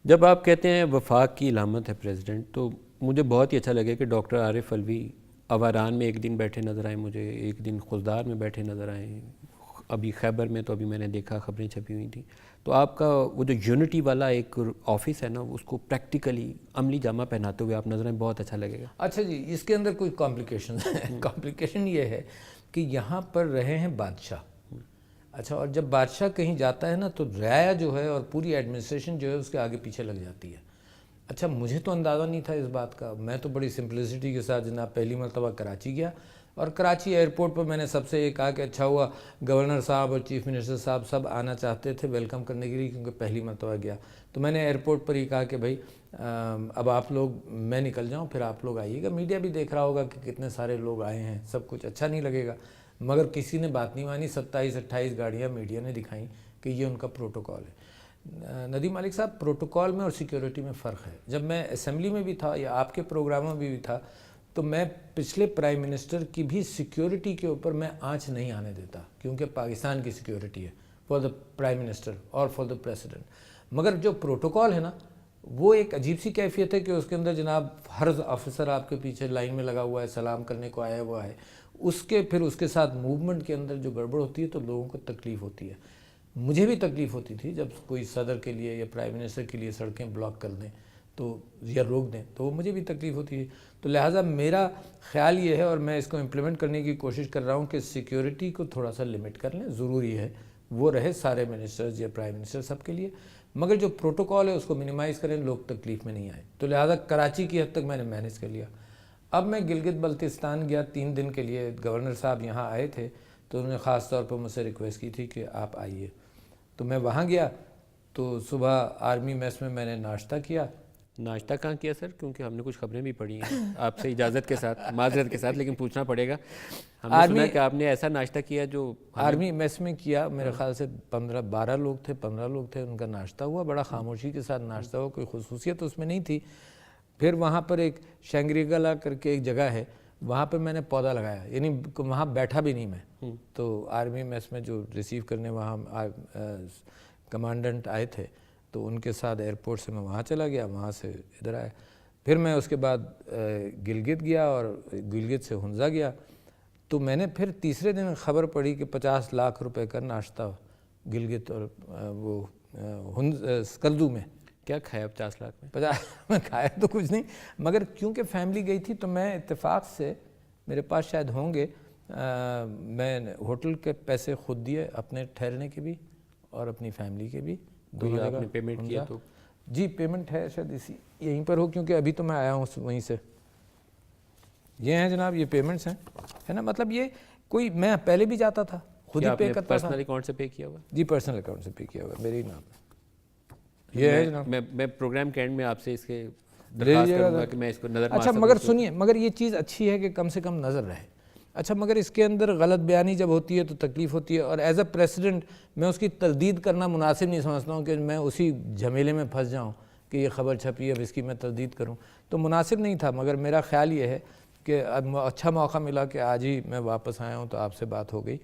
جب آپ کہتے ہیں وفاق کی علامت ہے پریزیڈنٹ، تو مجھے بہت ہی اچھا لگے کہ ڈاکٹر عارف علوی آواران میں ایک دن بیٹھے نظر آئے، مجھے ایک دن خضدار میں بیٹھے نظر آئے، ابھی خیبر میں تو ابھی میں نے دیکھا خبریں چھپی ہوئی تھیں. تو آپ کا وہ جو یونٹی والا ایک آفس ہے نا، اس کو پریکٹیکلی عملی جامہ پہناتے ہوئے آپ نظر آئیں، بہت اچھا لگے گا. اچھا جی، اس کے اندر کوئی کمپلیکیشن ہے. کمپلیکیشن یہ ہے کہ یہاں پر رہے ہیں بادشاہ. اچھا، اور جب بادشاہ کہیں جاتا ہے نا تو رعایا جو ہے اور پوری ایڈمنسٹریشن جو ہے اس کے آگے پیچھے لگ جاتی ہے. اچھا، مجھے تو اندازہ نہیں تھا اس بات کا. میں تو بڑی سمپلسٹی کے ساتھ جناب پہلی مرتبہ کراچی گیا، اور کراچی ایئرپورٹ پر میں نے سب سے یہ کہا کہ اچھا ہوا گورنر صاحب اور چیف منسٹر صاحب سب آنا چاہتے تھے ویلکم کرنے کے لیے، کیونکہ پہلی مرتبہ گیا. تو میں نے ایئرپورٹ پر ہی کہا کہ بھائی اب آپ لوگ، میں نکل جاؤں پھر آپ لوگ آئیے گا. میڈیا بھی دیکھ رہا ہوگا کہ کتنے سارے لوگ آئے ہیں، سب کچھ اچھا نہیں لگے گا. مگر کسی نے بات نہیں مانی. 27-28 گاڑیاں میڈیا نے دکھائیں کہ یہ ان کا پروٹوکول ہے. ندیم مالک صاحب، پروٹوکول میں اور سیکیورٹی میں فرق ہے. جب میں اسمبلی میں بھی تھا یا آپ کے پروگراموں میں بھی تھا تو میں پچھلے پرائم منسٹر کی بھی سیکیورٹی کے اوپر میں آنچ نہیں آنے دیتا، کیونکہ پاکستان کی سیکیورٹی ہے فار دا پرائم منسٹر اور فار دا پریسیڈنٹ. مگر جو پروٹوکول ہے نا، وہ ایک عجیب سی کیفیت ہے کہ اس کے اندر جناب ہر آفیسر آپ کے پیچھے لائن میں لگا ہوا ہے، سلام کرنے کو آیا ہوا ہے. پھر اس کے ساتھ موومنٹ کے اندر جو گڑبڑ ہوتی ہے تو لوگوں کو تکلیف ہوتی ہے. مجھے بھی تکلیف ہوتی تھی جب کوئی صدر کے لیے یا پرائم منسٹر کے لیے سڑکیں بلاک کر دیں تو یا روک دیں تو مجھے بھی تکلیف ہوتی ہے. تو لہٰذا میرا خیال یہ ہے، اور میں اس کو امپلیمنٹ کرنے کی کوشش کر رہا ہوں، کہ سیکیورٹی کو تھوڑا سا لمٹ کر لیں. ضروری ہے وہ رہے سارے منسٹرز یا پرائم منسٹر سب کے لیے، مگر جو پروٹوکول ہے اس کو منیمائز کریں، لوگ تکلیف میں نہیں آئیں. تو لہٰذا کراچی کی حد تک میں نے مینیج کر لیا. اب میں گلگت بلتستان گیا 3 دن کے لیے. گورنر صاحب یہاں آئے تھے تو انہوں نے خاص طور پر مجھ سے ریکویسٹ کی تھی کہ آپ آئیے. تو میں وہاں گیا تو صبح آرمی میس میں نے ناشتہ کیا. ناشتہ کہاں کیا سر؟ کیونکہ ہم نے کچھ خبریں بھی پڑھی ہیں آپ سے اجازت کے ساتھ، معذرت کے ساتھ، لیکن پوچھنا پڑے گا. ہم نے سنا کہ آپ نے ایسا ناشتہ کیا جو آرمی میس میں کیا. میرے خیال سے 15 لوگ تھے. ان کا ناشتہ ہوا، بڑا خاموشی کے ساتھ ناشتہ ہوا، کوئی خصوصیت اس میں نہیں تھی. پھر وہاں پر ایک شنگریگلا کر کے ایک جگہ ہے، وہاں پہ میں نے پودا لگایا، یعنی وہاں بیٹھا بھی نہیں میں. تو آرمی میس میں جو ریسیو کرنے وہاں کمانڈنٹ آئے تھے تو ان کے ساتھ ایئرپورٹ سے میں وہاں چلا گیا، وہاں سے ادھر آیا. پھر میں اس کے بعد گلگت گیا اور گلگت سے ہنزا گیا. تو میں نے پھر تیسرے دن خبر پڑی کہ 50 لاکھ روپے کا ناشتہ گلگت اور وہ اسکردو میں. کیا کھایا 50 لاکھ میں؟ 50 میں کھایا تو کچھ نہیں، مگر کیونکہ فیملی گئی تھی تو میں اتفاق سے، میرے پاس شاید ہوں گے، میں ہوٹل کے پیسے خود دیے، اپنے ٹھہرنے کے بھی اور اپنی فیملی کے بھی. کوئی آپ نے پیمنٹ کیا تو؟ جی پیمنٹ ہے شاید یہیں پر ہو، کیونکہ ابھی تو میں آیا ہوں وہیں سے. یہ ہیں جناب، یہ پیمنٹس ہیں، ہے نا. مطلب یہ کوئی، میں پہلے بھی جاتا تھا، خود ہی پے کرتا تھا. پرسنل اکاؤنٹ سے پے کیا ہوا؟ جی پرسنل اکاؤنٹ سے پے کیا ہوا، میرے ہی نام. یہ ہے جناب. میں پروگرام کے اینڈ میں آپ سے اس کے درخواست کروں گا کہ میں اس کو نظر مار سکوں. اچھا مگر سنیے، مگر یہ چیز اچھی ہے کہ کم سے کم نظر رہے. اچھا مگر اس کے اندر غلط بیانی جب ہوتی ہے تو تکلیف ہوتی ہے، اور ایز اے پریسیڈنٹ میں اس کی تردید کرنا مناسب نہیں سمجھتا ہوں کہ میں اسی جھمیلے میں پھنس جاؤں کہ یہ خبر چھپی ہے اب اس کی میں تردید کروں. تو مناسب نہیں تھا. مگر میرا خیال یہ ہے کہ اب اچھا موقع ملا کہ آج ہی میں واپس آیا ہوں تو آپ سے بات ہو گئی.